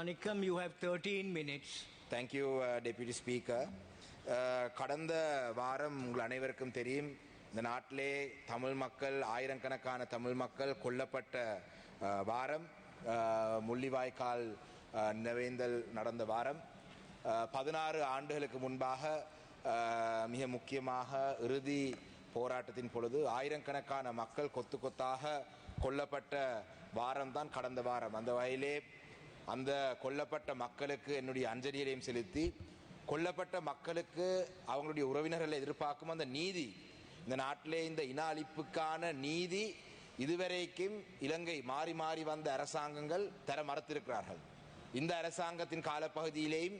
Manikam, you have 13 minutes. Thank you, Deputy Speaker. கடந்த வாரம் உங்கள் அனைவருக்கும் தெரியும், இந்த நாட்டிலே தமிழ் மக்கள், ஆயிரக்கணக்கான தமிழ் மக்கள் கொல்லப்பட்ட வாரம், முள்ளிவாய்க்கால் நினைவேந்தல் நடந்த வாரம். 16 ஆண்டுகளுக்கு முன்பாக மிக முக்கியமாக இறுதி போராட்டத்தின் பொழுது ஆயிரக்கணக்கான மக்கள் கொத்து கொத்தாக கொல்லப்பட்ட வாரம் தான் கடந்த வாரம். அந்த வகையிலே அந்த கொல்லப்பட்ட மக்களுக்கு என்னுடைய அஞ்சலியையும் செலுத்தி, கொல்லப்பட்ட மக்களுக்கு அவங்களுடைய உறவினர்களை எதிர்பார்க்கும் அந்த நீதி, இந்த நாட்டிலே இந்த இன அழிப்புக்கான நீதி இதுவரைக்கும் இலங்கை மாறி மாறி வந்த அரசாங்கங்கள் தர மறுத்திருக்கிறார்கள். இந்த அரசாங்கத்தின் காலப்பகுதியிலேயும்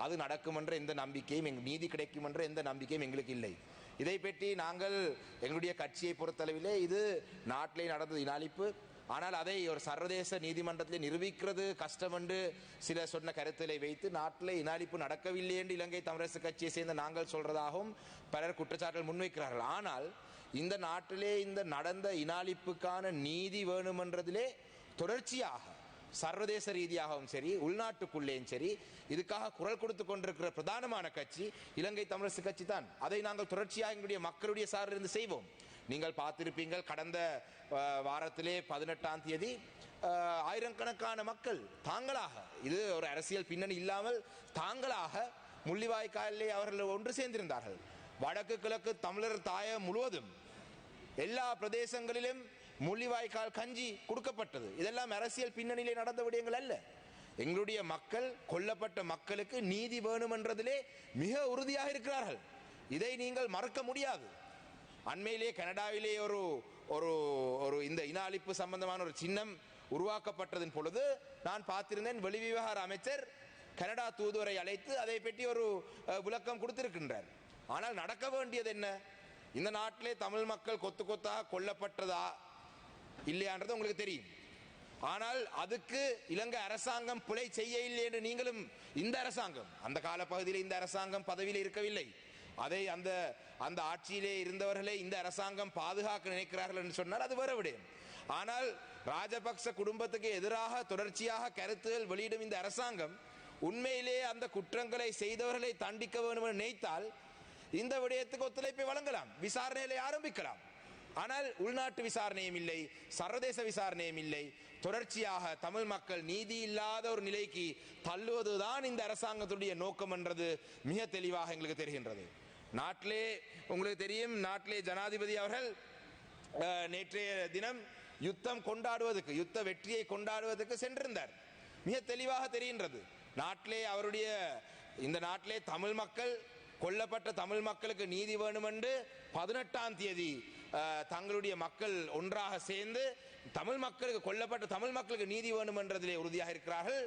அது நடக்கும் என்ற எந்த நம்பிக்கையும், நீதி கிடைக்கும் என்ற எந்த நம்பிக்கையும் எங்களுக்கு இல்லை. இதை பற்றி நாங்கள் எங்களுடைய கட்சியை பொறுத்தளவிலே இது நாட்டிலே நடந்தது இன அழிப்பு, ஆனால் அதை ஒரு சர்வதேச நீதிமன்றத்தில் நிரூபிக்கிறது கஷ்டம் என்று சில சொன்ன கருத்திலை வைத்து நாட்டில் இன அழிப்பு நடக்கவில்லை என்று இலங்கை தமிழரசு கட்சியை சேர்ந்த நாங்கள் சொல்றதாகவும் பலர் குற்றச்சாட்டுகள் முன்வைக்கிறார்கள். ஆனால் இந்த நாட்டிலே இந்த நடந்த இன அழிப்புக்கான நீதி வேணுமென்றதிலே தொடர்ச்சியாக சர்வதேச ரீதியாகவும் சரி, உள்நாட்டுக்குள்ளேயும் சரி, இதுக்காக குரல் கொடுத்து கொண்டிருக்கிற பிரதானமான கட்சி இலங்கை தமிழரசு கட்சி தான். அதை நாங்கள் தொடர்ச்சியாக எங்களுடைய மக்களுடைய சார்பிலிருந்து செய்வோம். நீங்கள் பார்த்திருப்பீங்கள், கடந்த வாரத்திலே 18ஆம் தேதி ஆயிரக்கணக்கான மக்கள் தாங்களாக, இது ஒரு அரசியல் பின்னணி இல்லாமல் தாங்களாக முள்ளிவாய்க்காலிலே அவர்கள் ஒன்று சேர்ந்திருந்தார்கள். வடக்கு கிழக்கு தமிழர் தாயம் முழுவதும் எல்லா பிரதேசங்களிலும் முள்ளிவாய்க்கால் கஞ்சி கொடுக்கப்பட்டது. இதெல்லாம் அரசியல் பின்னணியிலே நடந்த விடயங்கள் அல்ல. எங்களுடைய மக்கள், கொல்லப்பட்ட மக்களுக்கு நீதி வேணும் என்றதிலே மிக உறுதியாக இருக்கிறார்கள். இதை நீங்கள் மறக்க முடியாது. அண்மையிலே கனடாவிலே ஒரு ஒரு ஒரு இந்த இன அழிப்பு சம்பந்தமான ஒரு சின்னம் உருவாக்கப்பட்டதன் பொழுது நான் பார்த்திருந்தேன், வெளிவிவகார அமைச்சர் கனடா தூதுவரை அழைத்து அதை பற்றி ஒரு விளக்கம் கொடுத்திருக்கின்றார். ஆனால் நடக்க வேண்டியது என்ன? இந்த நாட்டிலே தமிழ் மக்கள் கொத்து கொத்தாக கொல்லப்பட்டதா இல்லையான்றது உங்களுக்கு தெரியும். ஆனால் அதுக்கு இலங்கை அரசாங்கம் பிழை செய்ய இல்லை என்று நீங்களும், இந்த அரசாங்கம் அந்த காலப்பகுதியில் இந்த அரசாங்கம் பதவியில் இருக்கவில்லை, அதை அந்த அந்த ஆட்சியிலே இருந்தவர்களை இந்த அரசாங்கம் பாதுகாக்க நினைக்கிறார்கள் என்று சொன்னால் அது வேற விடயம். ஆனால் ராஜபக்ச குடும்பத்துக்கு எதிராக தொடர்ச்சியாக கருத்துகள் வெளியிடும் இந்த அரசாங்கம் உண்மையிலே அந்த குற்றங்களை செய்தவர்களை தண்டிக்க வேண்டும் என்று நினைத்தால் இந்த விடயத்துக்கு ஒத்துழைப்பை வழங்கலாம், விசாரணைகளை ஆரம்பிக்கலாம். ஆனால் உள்நாட்டு விசாரணையும் இல்லை, சர்வதேச விசாரணையும் இல்லை. தொடர்ச்சியாக தமிழ் மக்கள் நீதி இல்லாத ஒரு நிலைக்கு தள்ளுவதுதான் இந்த அரசாங்கத்துடைய நோக்கம் என்றது மிக தெளிவாக எங்களுக்கு தெரிகின்றது. நாட்டிலே உங்களுக்கு தெரியும், நாட்டிலே ஜனாதிபதி அவர்கள் நேற்றைய தினம் யுத்தம் கொண்டாடுவதற்கு, யுத்த வெற்றியை கொண்டாடுவதற்கு சென்றிருந்தார். மிக தெளிவாக தெரிகின்றது. நாட்டிலே அவருடைய, இந்த நாட்டிலே தமிழ் மக்கள், கொல்லப்பட்ட தமிழ் மக்களுக்கு நீதி வேணும் என்று 18ஆம் தேதி தங்களுடைய மக்கள் ஒன்றாக சேர்ந்து தமிழ் மக்களுக்கு, கொல்லப்பட்ட தமிழ் மக்களுக்கு நீதி வேணும் என்றதிலே உறுதியாக இருக்கிறார்கள்.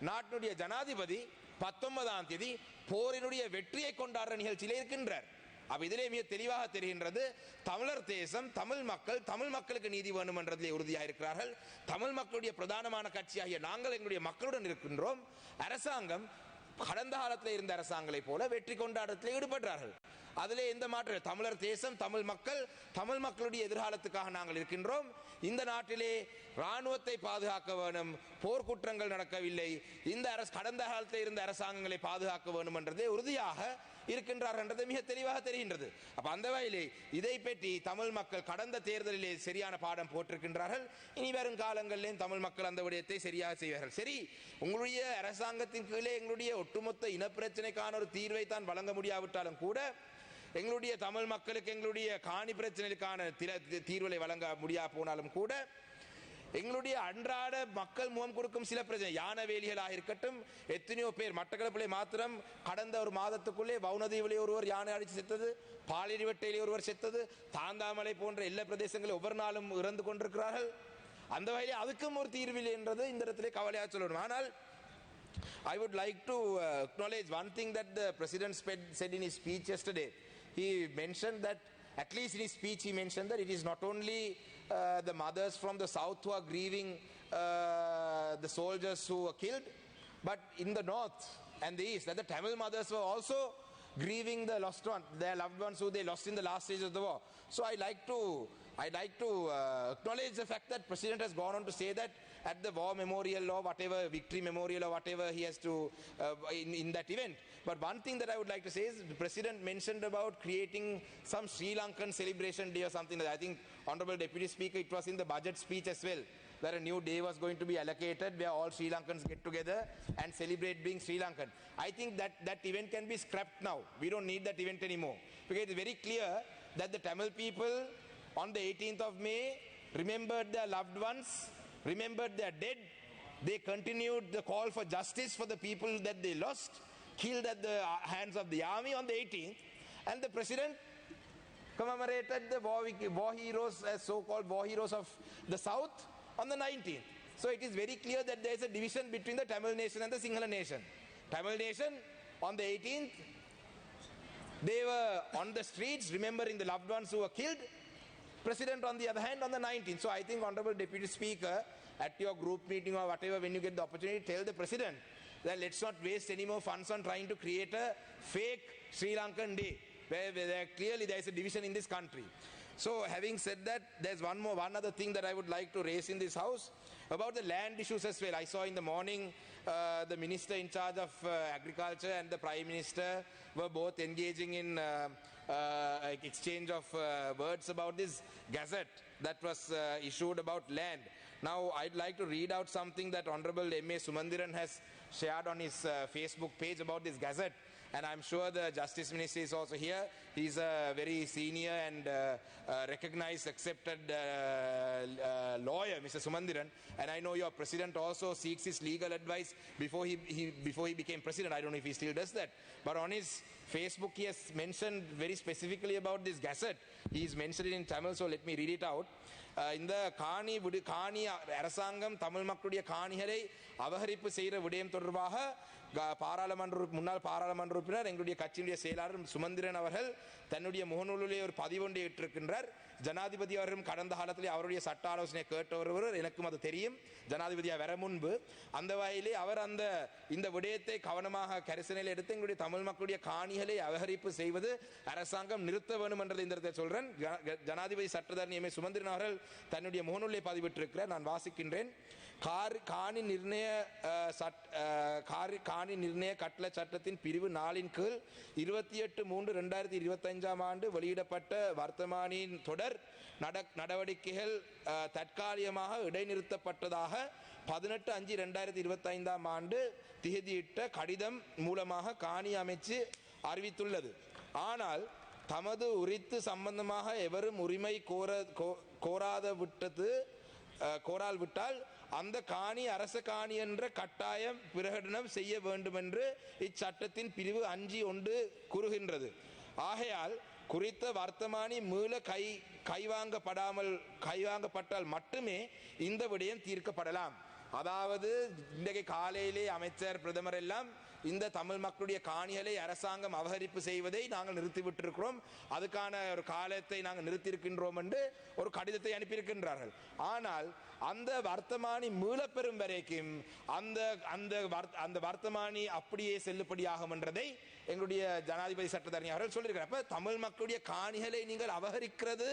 நாட்டினுடைய ஜனாதிபதி 19ஆம் தேதி போரினுடைய வெற்றியை கொண்டாடுற நிகழ்ச்சியிலே இருக்கின்றார். அப்ப இதிலே மிக தெளிவாக தெரிகின்றது, தமிழர் தேசம், தமிழ் மக்கள், தமிழ் மக்களுக்கு நீதி வேணும் என்றதிலே உறுதியாக இருக்கிறார்கள். தமிழ் மக்களுடைய பிரதானமான கட்சியாகிய நாங்கள் எங்களுடைய மக்களுடன் இருக்கின்றோம். அரசாங்கம் கடந்த காலத்தில் இருந்த அரசாங்கங்களை போல வெற்றி கொண்டாட்டத்தில் ஈடுபட்டார்கள். அதிலே எந்த மாற்றம்? தமிழர் தேசம், தமிழ் மக்கள், தமிழ் மக்களுடைய எதிர்காலத்துக்காக நாங்கள் இருக்கின்றோம். இந்த நாட்டிலே இராணுவத்தை பாதுகாக்க வேணும், போர்க்குற்றங்கள் நடக்கவில்லை, இந்த கடந்த காலத்தில் இருந்த அரசாங்கங்களை பாதுகாக்க வேண்டும் என்றதே உறுதியாக இருக்கின்றார்கள் என்றது மிக தெளிவாக தெரிகின்றது. அப்ப அந்த வகையிலே இதை பற்றி தமிழ் மக்கள் கடந்த தேர்தலிலே சரியான பாடம் போட்டிருக்கின்றார்கள். இனி வரும் காலங்களிலே தமிழ் மக்கள் அந்த விடயத்தை சரியாக செய்வார்கள். சரி, உங்களுடைய அரசாங்கத்தின் கீழே எங்களுடைய ஒட்டுமொத்த இனப்பிரச்சனைக்கான ஒரு தீர்வை தான் வழங்க முடியாவிட்டாலும் கூட, எங்களுடைய தமிழ் மக்களுக்கு எங்களுடைய காணி பிரச்சனைக்கான தீர்வுகளை வழங்க முடியா போனாலும் கூட, எங்களுடைய அன்றாட மக்கள் முகம் கொடுக்கும் சில பிரச்சனை, யானவேலிகளாக இருக்கட்டும், எத்தனையோ பேர் மட்டக்களப்பிலே மாத்திரம் கடந்த ஒரு மாதத்துக்குள்ளே வவுனதீவிலே ஒருவர் யானை அடித்து செத்தது, பாலிரிவட்டையிலே ஒருவர் செத்தது, தாந்தாமலை போன்ற எல்லா பிரதேசங்களில் ஒவ்வொரு நாளும் இறந்து கொண்டிருக்கிறார்கள். அந்த வகையிலே அதுக்கும் ஒரு தீர்வில் என்றது இந்த இடத்திலே கவலையாக சொல்லணும். ஆனால் I would like to acknowledge one thing that the President said in his speech yesterday. He mentioned that, at least in his speech he mentioned that it is not only the mothers from the south who are grieving the soldiers who were killed, but in the north and the east, that the Tamil mothers were also grieving the lost one, their loved ones who they lost in the last stage of the war. So I like to I'd like to acknowledge the fact that President has gone on to say that at the war memorial or whatever, victory memorial or whatever he has to, in that event. But one thing that I would like to say is the President mentioned about creating some Sri Lankan celebration day or something like that. I think Honorable Deputy Speaker, it was in the budget speech as well, where a new day was going to be allocated where all Sri Lankans get together and celebrate being Sri Lankan. I think that event can be scrapped now. We don't need that event anymore. Because it's very clear that the Tamil people on the 18th of May remembered their loved ones, remembered their dead. They continued the call for justice for the people that they lost, killed at the hands of the army on the 18th. And the President commemorated the war heroes as so-called war heroes of the South on the 19th. So it is very clear that there is a division between the Tamil nation and the Sinhala nation. Tamil nation on the 18th, they were on the streets remembering the loved ones who were killed. President on the other hand on the 19th. So I think Honorable Deputy Speaker, at your group meeting or whatever, when you get the opportunity, tell the President that let's not waste any more funds on trying to create a fake Sri Lankan day where clearly there is a division in this country. So having said that, there's one other thing that I would like to raise in this house about the land issues as well. I saw in the morning the minister in charge of agriculture and the Prime Minister were both engaging in exchange of words about this gazette that was issued about land. Now I'd like to read out something that Honorable M.A. Sumandiran has shared on his Facebook page about this gazette. And I'm sure the Justice Minister is also here. He's a very senior and recognized, accepted lawyer, Mr. Sumandiran. And I know your President also seeks his legal advice before he became President. I don't know if he still does that. But on his Facebook, he has mentioned very specifically about this gazette. He's mentioned it in Tamil, so let me read it out. இந்த காணி அரசாங்கம் தமிழ் மக்களுடைய காணிகளை அபகரிப்பு செய்கிற விடயம் தொடர்பாக முன்னாள் பாராளுமன்ற உறுப்பினர் எங்களுடைய கட்சியினுடைய செயலாளர் சுமந்திரன் அவர்கள் தன்னுடைய முகநூலிலே ஒரு பதிவொன்றை இட்டிருக்கின்றார். ஜனாதிபதி அவர்களும் கடந்த காலத்திலே அவருடைய சட்ட ஆலோசனை கேட்டவர், எனக்கும் அது தெரியும், ஜனாதிபதியா வர முன்பு. அந்த வகையிலே அவர் இந்த விடயத்தை கவனமாக கரிசனையில் எடுத்து எங்களுடைய தமிழ் மக்களுடைய காணிகளை அபகரிப்பு செய்வது அரசாங்கம் நிறுத்த வேண்டும் என்றதை இந்த இடத்தை சொல்றேன். ஜனாதிபதி சட்டத்தரணி எம்.ஏ. சுமந்திரன் அவர்கள் தன்னுடைய முகநூலை பதிவிட்டிருக்கிறார். நான் வாசிக்கின்றேன். காணி நிர்ணய கட்டளை சட்டத்தின் பிரிவு 4 கீழ் 28/3/2025 வெளியிடப்பட்ட வர்த்தமானியின் தொடர் நடவடிக்கைகள் தற்காலிகமாக இடைநிறுத்தப்பட்டதாக 18/5/2025 திகதியிட்ட கடிதம் மூலமாக காணி அமைச்சு அறிவித்துள்ளது. ஆனால் தமது உரித்து சம்பந்தமாக எவரும் உரிமை கோரால் விட்டால் அந்த காணி அரச காணி என்ற கட்டாயம் பிரகடனம் செய்ய வேண்டும் என்று இச்சட்டத்தின் பிரிவு 5(1) கூறுகின்றது. ஆகையால் குறித்த வர்த்தமானி மீள கைவாங்கப்பட்டால் மட்டுமே இந்த விடயம் தீர்க்கப்படலாம். அதாவது இன்றைக்கு காலையிலே அமைச்சர் பிரதமர் எல்லாம் இந்த தமிழ் மக்களுடைய காணிகளை அரசாங்கம் அபகரிப்பு செய்வதை நாங்கள் நிறுத்திவிட்டிருக்கிறோம், அதுக்கான ஒரு காலத்தை நாங்கள் நிறுத்தியிருக்கின்றோம் என்று ஒரு கடிதத்தை அனுப்பியிருக்கின்றார்கள். ஆனால் அந்த வர்த்தமானி மீளப்பெறும் வரைக்கும் அந்த வர்த்தமானி அப்படியே செல்லுபடியாகும் என்றதை எங்களுடைய ஜனாதிபதி சட்டத்தரணி அவர்கள் சொல்லியிருக்கிறார். அப்ப தமிழ் மக்களுடைய காணிகளை நீங்கள் அபகரிக்கிறது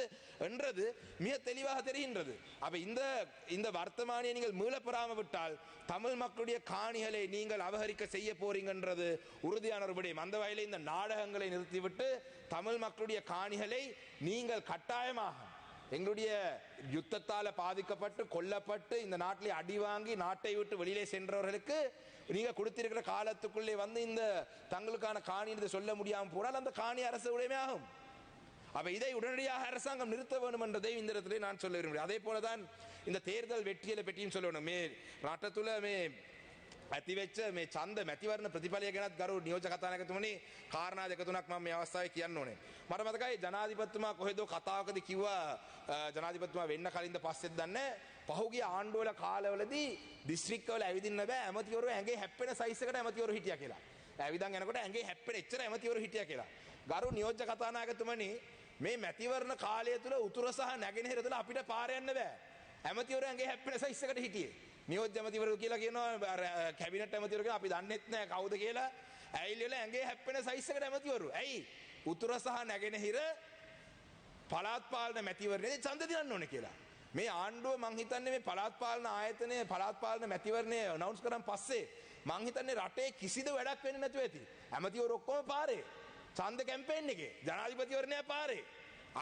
என்றது மிக தெளிவாக தெரிகின்றது. அப்ப இந்த வர்த்தமானியை நீங்கள் மீளப்பெறாமல் விட்டால் தமிழ் மக்களுடைய காணிகளை நீங்கள் அபகரிக்க செய்ய போறீங்கன்றது உறுதியான ஒரு விடயம். அந்த வகையில் இந்த நாடகங்களை நிறுத்திவிட்டு தமிழ் மக்களுடைய காணிகளை நீங்கள் கட்டாயமாக எங்களுடைய யுத்தத்தால பாதிக்கப்பட்டு கொல்லப்பட்டு இந்த நாட்டிலே அடி வாங்கி நாட்டை விட்டு வெளியிலே சென்றவர்களுக்கு நீங்க கொடுத்திருக்கிற காலத்துக்குள்ளே இந்த தங்களுக்கான காணி என்று சொல்ல முடியாமல் போனால் அந்த காணி அரசு உடைமை ஆகும். அப்ப இதை உடனடியாக அரசாங்கம் நிறுத்த வேண்டும் என்றதை இந்த இடத்திலே நான் சொல்ல விரும்புகிறேன். அதே போலதான் இந்த தேர்தல் வெற்றிகளை பற்றியும் சொல்லணும். රටතුල ඇතිවෙච්ච මේ ඡන්ද මැතිවරණ ප්‍රතිඵලය ගැනත් ගරු නියෝජ්‍ය කතානායකතුමනි කාරණා දෙක තුනක් මම මේ අවස්ථාවේ කියන්න ඕනේ. මට මතකයි ජනාධිපතිතුමා කොහෙදෝ කතාවකදී කිව්වා ජනාධිපතිතුමා වෙන්න කලින්ද පස්සෙත් දන්නේ පහුගිය ආණ්ඩුවල කාලවලදී දිස්ත්‍රික්කවල ඇවිදින්න බෑ ඇමතිවරු ඇඟේ හැප්පෙන සයිස් එකට ඇමතිවරු හිටියා කියලා. ඇවිදන් යනකොට ඇඟේ හැප්පෙන එච්චර ඇමතිවරු හිටියා කියලා. ගරු නියෝජ්‍ය කතානායකතුමනි මේ මැතිවරණ කාලය තුල උතුර සහ නැගෙනහිර තුල අපිට පාර යන්න බෑ. ඇමතිවරු ඇඟේ හැප්පෙන සයිස් එකට හිටියේ. නියෝජ්‍ය ඇමතිවරු කියලා කියනවා කැබිනට් ඇමතිවරු කියලා අපි දන්නෙත් නෑ කවුද කියලා. ඇයිල්ල ඇඟේ හැප්පෙන සයිස් එකට ඇමතිවරු. ඇයි? උතුර සහ නැගෙනහිර පළාත් පාලන මැතිවරණයේදී ඡන්ද දිනන්න ඕනේ කියලා. මේ ආණ්ඩුව මං හිතන්නේ මේ පළාත් පාලන ආයතනයේ පළාත් පාලන මැතිවරණය අනවුන්ස් කරන් පස්සේ මං හිතන්නේ රටේ කිසිදු වැඩක් වෙන්නේ නැතුව ඇති. ඇමතිවරු ඔක්කොම පාරේ. ඡන්ද කැම්පේන් එකේ ජනාධිපතිවරණය පාරේ.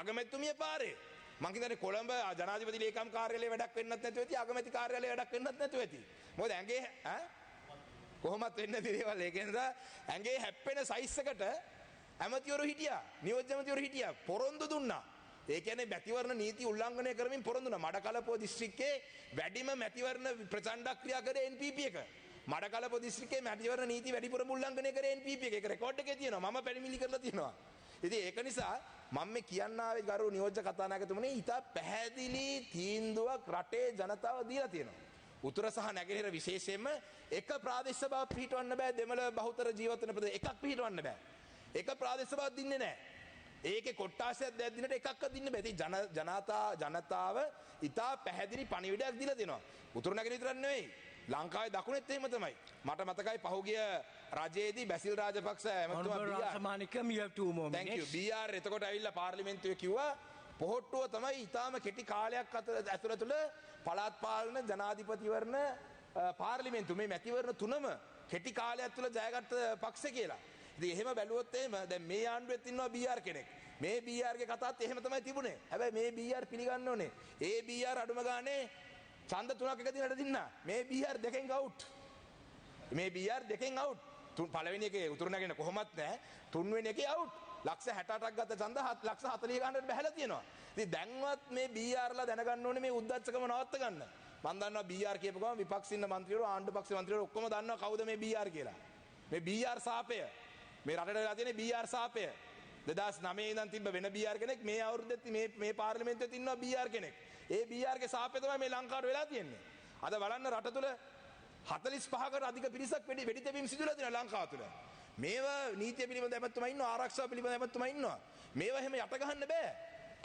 අගමැතිතුමිය පාරේ. මං හිතන්නේ කොළඹ ජනාධිපති ලේකම් කාර්යාලයේ වැඩක් වෙන්නත් නැතුව ඇති. අගමැති කාර්යාලයේ වැඩක් වෙන්නත් නැතුව ඇති. මොකද ඇඟේ කොහොමත් වෙන්නේ නැති දේවල් ඒකෙන් ඇඟේ හැප්පෙන සයිස් එකට ඇමතිවරු හිටියා. නියෝජ්‍ය ඇමතිවරු හිටියා. පොරොන්දු දුන්නා. ඒ කියන්නේ මැතිවරණ නීති උල්ලංඝනය කරමින් පොරොන්දු දුන්නා. මඩකලපුව දිස්ත්‍රික්කයේ වැඩිම මැතිවරණ ප්‍රචණ්ඩ ක්‍රියා කරේ NPP එක. මඩකලපුව දිස්ත්‍රික්කයේ මැතිවරණ නීති වැඩිපුරම උල්ලංඝනය කරේ NPP එක. ඒක රෙකෝඩ් එකේ තියෙනවා. මම පැමිණිලි කරලා තියෙනවා. ඉතින් ඒක නිසා මම මේ කියන්න ආවේ ගරු නියෝජ්‍ය කතානායකතුමනි ඉතා පැහැදිලි තීන්දුවක් රටේ ජනතාව දීලා තියෙනවා. උතුර සහ නැගෙනහිර විශේෂයෙන්ම එක ප්‍රාදේශ සභාවක් පිහිටවන්න බෑ. දෙමළ බහුතර ජීවත් වෙන ප්‍රදේශ එකක් පිහිටවන්න බෑ. එක ප්‍රාදේශ සභාවක් දින්නේ නැහැ. ඒකේ කොට්ටාසයක් දෙයක් දිනට එකක්වත් දින්න බෑ. ඉතින් ජනතාව ඉතා පැහැදිලි පණිවිඩයක් දීලා දෙනවා. උතුර නැගෙනහිර විතරක් නෙවෙයි. ලංකාවේ දකුණෙත් එහෙම තමයි. මට මතකයි පහුගිය රජයේදී Basil Rajapaksa Ramanikam, you have 2 more minutes. Thank you. BR එතකොට ඇවිල්ලා පාර්ලිමේන්තුවේ කිව්වා පොහොට්ටුව තමයි ඊටාම කෙටි කාලයක් ඇතුළත පළාත් පාලන ජනාධිපතිවරණ පාර්ලිමේන්තු මේ මැතිවරණ තුනම කෙටි කාලයක් තුළ ජයගත්ත පක්ෂ කියලා. ඉතින් එහෙම බැලුවොත් එහෙම දැන් මේ ආණ්ඩුවෙත් ඉන්නවා BR කෙනෙක්. මේ BR ගේ කතාවත් එහෙම තමයි තිබුණේ. හැබැයි මේ BR පිළිගන්න ඕනේ. ඒ BR අඩුම ගානේ ඡන්ද 3ක් එක දිනට දින්නා. මේ BR දෙකෙන් අවුට්. මේ BR දෙකෙන් අවුට්. පළවෙනි එකේ උතුරු නැගෙන කොහොමත් නැහැ. තුන්වෙනි එකේ අවුට්. ලක්ෂ 68ක් ගත්ත ඡන්ද ලක්ෂ 40 ගන්නට බහැලා තියෙනවා. ඉතින් දැන්වත් මේ BRලා දැනගන්න ඕනේ මේ උද්දච්චකම නවත්ත ගන්න. මම දන්නවා BR කියපු ගමන් විපක්ෂ ඉන්න മന്ത്രിවරු ආණ්ඩු පක්ෂ മന്ത്രിවරු ඔක්කොම දන්නවා කවුද මේ BR කියලා. මේ BR සාපය. මේ රටට වෙලා තියෙන BR සාපය. 2009 ඉඳන් තිබ්බ වෙන BR කෙනෙක් මේ අවුරුද්දෙත් මේ පාර්ලිමේන්තුවේ ඉන්නවා BR කෙනෙක්. ඒ BR ගේ සාපය තමයි මේ ලංකාවට වෙලා තියෙන්නේ. අද බලන්න රට තුල 45කට අධික පිරිසක් වෙඩි තැබීම් සිදුවලා තියෙනවා ලංකාව තුල. මේවා නීතිය පිළිබඳ ඇමතුමා ඉන්නවා ආරක්ෂාව පිළිබඳ ඇමතුමා ඉන්නවා. මේවා එහෙම යට ගහන්න බෑ.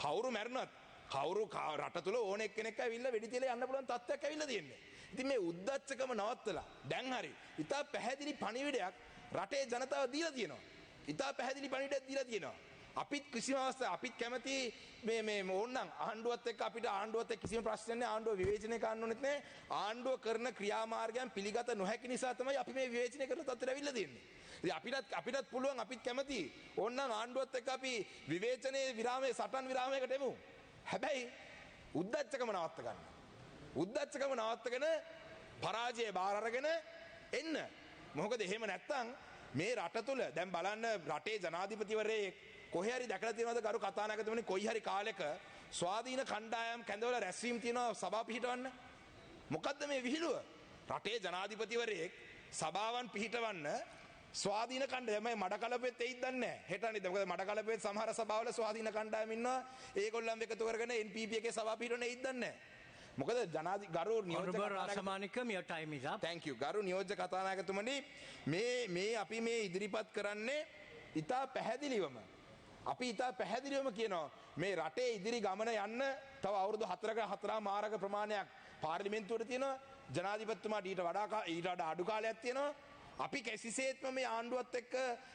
කවුරු මැරුණත් කවුරු රට තුල ඕන එක්කෙනෙක් ඇවිල්ලා වෙඩි තියලා යන්න පුළුවන් තත්ත්වයක් ඇවිල්ලා තියෙන්නේ. ඉතින් මේ උද්දච්චකම නවත්තලා දැන් හරි ඉතා පැහැදිලි පණිවිඩයක් රටේ ජනතාව දීලා තියෙනවා. ඉතා පැහැදිලි පණිවිඩයක් දීලා තියෙනවා. අපිත් කිසිම අවස්ථාවක් අපිත් කැමති මේ ඕනනම් ආණ්ඩුවත් එක්ක අපිට ආණ්ඩුවත් එක්ක කිසිම ප්‍රශ්නයක් නැහැ. ආණ්ඩුව විවේචනය කරන්න ඕනෙත් නැහැ. ආණ්ඩුව කරන ක්‍රියාමාර්ගයන් පිළිගත නොහැකි නිසා තමයි අපි මේ විවේචනය කරන තත්ත්වයට අවිල්ලා තියෙන්නේ. ඉතින් අපිටත් පුළුවන් අපිත් කැමති ඕනනම් ආණ්ඩුවත් එක්ක අපි විවේචනයේ විරාමයේ සටන් විරාමයකට එමු. හැබැයි උද්දච්චකම නවත්ත ගන්න. උද්දච්චකම නවත්තගෙන පරාජය බාර අරගෙන එන්න. මොකද එහෙම නැත්තම් මේ රට තුල දැන් බලන්න රටේ ජනාධිපතිවරයෙක් කොහේ හරි දැකලා තියෙනවද ගරු කතානායකතුමනි කොයි හරි කාලෙක ස්වාධීන කණ්ඩායම් කැඳවලා රැස්වීම තියෙනවා සභාව පිහිටවන්න. මොකද්ද මේ විහිළුව? රටේ ජනාධිපතිවරයෙක් සභාවන් පිහිටවන්න ස්වාධීන කණ්ඩායම මඩකලපුවෙත් එයිද දන්නේ නැහැ. හෙට අනිත් මොකද මඩකලපුවෙත් සමහර සභාවල ස්වාධීන කණ්ඩායම් ඉන්නවා. ඒගොල්ලන් එකතු කරගෙන NPP එකේ සභාව පිහිටවන්න එයිද දන්නේ නැහැ. මොකද ගරු නියෝජ්‍ය Ramanikam, your time is up. Thank you. ගරු නියෝජ්‍ය කතානායකතුමනි මේ අපි මේ ඉදිරිපත් කරන්නේ ඉතා පැහැදිලිවම අපි ඉතා පැහැදිලිවම කියනවා මේ රටේ ඉදිරි ගමන යන්න තව අවුරුදු 4ක මාරක ප්‍රමාණයක් පාර්ලිමේන්තුවට තියෙනවා. ජනාධිපතිතුමාට ඊට වඩා අඩු කාලයක් තියෙනවා. අපි කිසිසේත්ම මේ ආණ්ඩුවත් එක්ක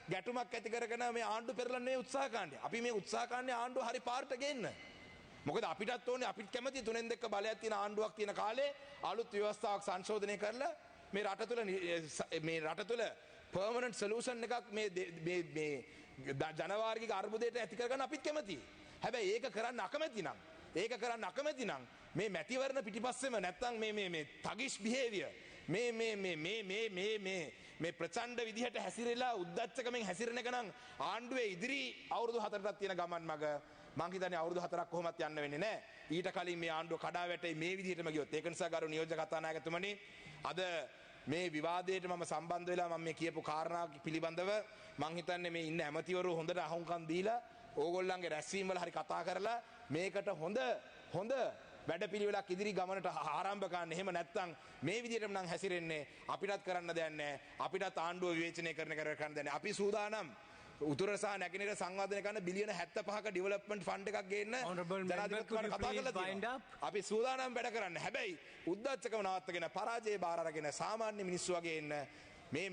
ගැටුමක් ඇති කරගෙන මේ ආණ්ඩු පෙරලන්නේ උත්සාහ කරන්නේ. අපි මේ උත්සාහ කරන්නේ ආණ්ඩුව හරි පාරට ගේන්න. මොකද අපිටත් ඕනේ අපිට කැමති 3-2 බලයක් තියෙන ආණ්ඩුවක් තියෙන කාලේ අලුත් ව්‍යවස්ථාවක් සංශෝධනය කරලා මේ රට තුල permanent solution එකක් මේ ජනවාර්ගික අර්බුදයට ඇති කරගන්න අපිත් කැමතියි. හැබැයි ඒක කරන්න අකමැති නම් මේ මැතිවරණ පිටිපස්සෙම නැත්තම් මේ තගිෂ් behavior මේ ප්‍රචණ්ඩ විදිහට හැසිරෙලා උද්දච්චකමෙන් හැසිරෙන එක නම් ආණ්ඩුවේ ඉදිරි අවුරුදු 4ටත් තියෙන ගමන් මග මං හිතන්නේ අවුරුදු 4ක් කොහොමත් යන්න වෙන්නේ නැහැ. ඊට කලින් මේ ආණ්ඩුව කඩා වැටෙයි මේ විදිහටම ගියොත්. ඒක නිසා ගරු නියෝජ්‍ය කතානායකතුමනි අද මේ විවාදයට මම සම්බන්ධ වෙලා මම මේ කියපු කාරණා පිළිබඳව මං හිතන්නේ මේ ඉන්න ඇමතිවරු හොඳට අහුම්කම් දීලා ඕගොල්ලන්ගේ රැස්වීම් වල හරි කතා කරලා මේකට හොඳ වැඩපිළිවෙලක් ඉදිරි ගමනට ආරම්භ කරන්න. එහෙම නැත්නම් මේ විදිහටම නම් හැසිරෙන්නේ අපිටත් කරන්න දෙයක් නැහැ. අපිටත් ආණ්ඩුව විවේචනය කරන්න දෙයක් නැහැ. අපි සූදානම් උතුර සහ නැගෙනහිර සංවර්ධනය කරන බිලියන 75ක ඩෙවලොප්මන්ට් ෆන්ඩ් එකක් ගේන්න ජනාධිපතිතුමාට කතා කරලා තියෙනවා. අපි සූදානම් වැඩ කරන්න. හැබැයි උද්දච්චකම නවත්තගෙන පරාජය බාර අරගෙන සාමාන්‍ය මිනිස්සු වගේ ඉන්න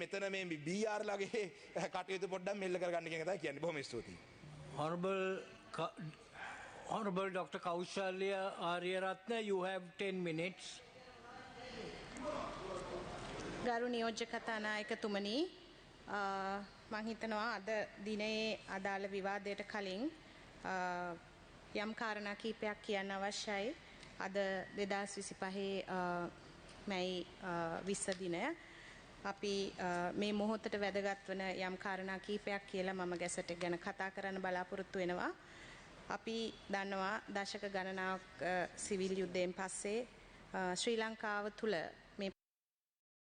මෙතන මේ BR ලගේ කටයුතු පොඩ්ඩක් මෙල්ල කරගන්න කියන එක තමයි කියන්නේ. බොහොම ස්තුතියි. Honorable Honorable Dr. Kaushalya Aryaratna, you have 10 minutes. ගරු නියෝජ්‍ය කතානායකතුමනි මම හිතනවා අද දිනේ අදාළ විවාදයට කලින් යම් කාරණා කීපයක් කියන්න අවශ්‍යයි. අද 2025 මැයි 20 දිනය අපි මේ මොහොතට වැදගත් වන යම් කාරණා කීපයක් කියලා මම ගැසට් එක ගැන කතා කරන්න බලාපොරොත්තු වෙනවා. අපි දන්නවා දශක ගණනාවක් සිවිල් යුද්ධයෙන් පස්සේ ශ්‍රී ලංකාව තුල